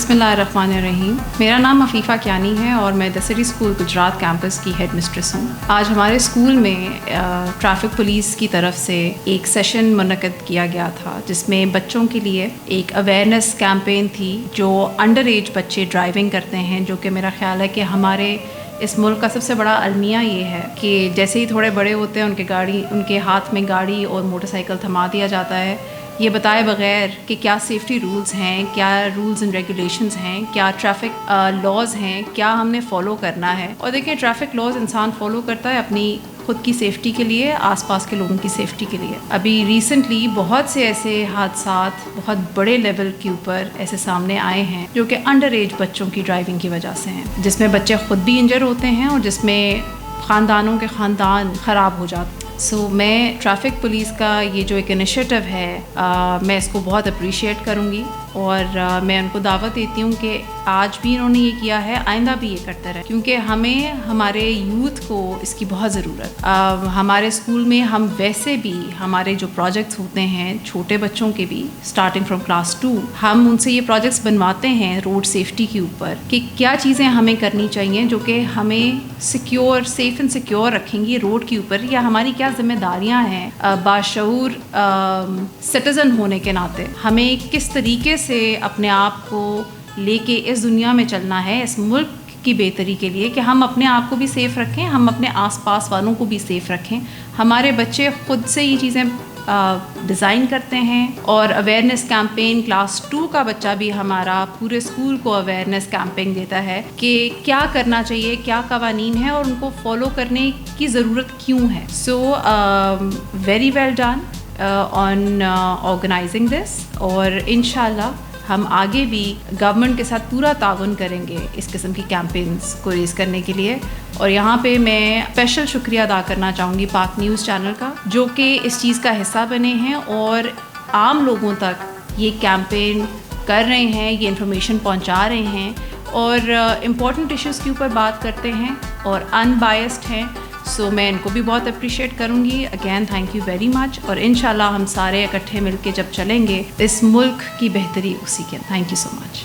बिस्मिल्लाहिर्रहमानिर्रहीम। मेरा नाम अफीफ़ा कियानी है और मैं the city school Gujarat campus की हेड मिस्ट्रेस हूँ। आज हमारे स्कूल में ट्रैफिक पुलिस की तरफ से एक सेशन मुनक़्क़द किया गया था जिसमें बच्चों के लिए एक अवेयरनेस कैंपेन थी जो अंडर एज बच्चे ड्राइविंग करते हैं, जो कि मेरा ख़्याल है कि हमारे इस मुल्क का सबसे बड़ा अलमिया ये है कि जैसे ही थोड़े बड़े होते हैं उनके हाथ में गाड़ी और मोटरसाइकिल थमा दिया जाता है, ये बताए बगैर कि क्या सेफ्टी रूल्स हैं, क्या रूल्स एंड रेगुलेशंस हैं, क्या ट्रैफिक लॉज हैं, क्या हमने फ़ॉलो करना है। और देखिए, ट्रैफिक लॉज इंसान फ़ॉलो करता है अपनी खुद की सेफ़्टी के लिए, आसपास के लोगों की सेफ़्टी के लिए। अभी रिसेंटली बहुत से ऐसे हादसात बहुत बड़े लेवल के ऊपर ऐसे सामने आए हैं जो कि अंडर एज बच्चों की ड्राइविंग की वजह से हैं, जिसमें बच्चे ख़ुद भी इंजर होते हैं और जिसमें ख़ानदानों के ख़ानदान ख़राब हो जाते हैं। मैं ट्रैफिक पुलिस का ये जो एक इनिशिएटिव है मैं इसको बहुत अप्रिशिएट करूँगी और मैं उनको दावत देती हूँ कि आज भी इन्होंने ये किया है, आइंदा भी ये करते रहे, क्योंकि हमें हमारे यूथ को इसकी बहुत ज़रूरत। हमारे स्कूल में हम वैसे भी हमारे जो प्रोजेक्ट्स होते हैं छोटे बच्चों के भी, स्टार्टिंग फ्रॉम क्लास 2, हम उनसे ये प्रोजेक्ट्स बनवाते हैं रोड सेफ्टी के ऊपर कि क्या चीज़ें हमें करनी चाहिए जो कि हमें सिक्योर, सेफ़ एंड सिक्योर रखेंगी रोड के ऊपर, या हमारी क्या ज़िम्मेदारियाँ हैं बाशऊर सिटीज़न होने के नाते। हमें किस तरीके से अपने आप को लेके इस दुनिया में चलना है इस मुल्क की बेहतरी के लिए कि हम अपने आप को भी सेफ़ रखें, हम अपने आसपास वालों को भी सेफ़ रखें। हमारे बच्चे ख़ुद से ये चीज़ें डिज़ाइन करते हैं और अवेयरनेस कैंपेन क्लास 2 का बच्चा भी हमारा पूरे स्कूल को अवेयरनेस कैंपेन देता है कि क्या करना चाहिए, क्या कवानीन है और उनको फॉलो करने की ज़रूरत क्यों है। So very well done on organizing this, और इंशाल्लाह हम आगे भी गवर्नमेंट के साथ पूरा ताउन करेंगे इस किस्म की कैंपेन्स को रेस करने के लिए। और यहाँ पे मैं स्पेशल शुक्रिया अदा करना चाहूँगी पाक न्यूज़ चैनल का, जो कि इस चीज़ का हिस्सा बने हैं और आम लोगों तक ये कैंपेन कर रहे हैं, ये इन्फॉर्मेशन पहुँचा रहे हैं और इम्पॉर्टेंट इश्यूज़ के ऊपर बात करते हैं और अनबायस्ड हैं। सो मैं इनको भी बहुत अप्रिशिएट करूँगी। Again thank you very much, और इंशाल्लाह हम सारे इकट्ठे मिलके जब चलेंगे इस मुल्क की बेहतरी उसी के। Thank you so much.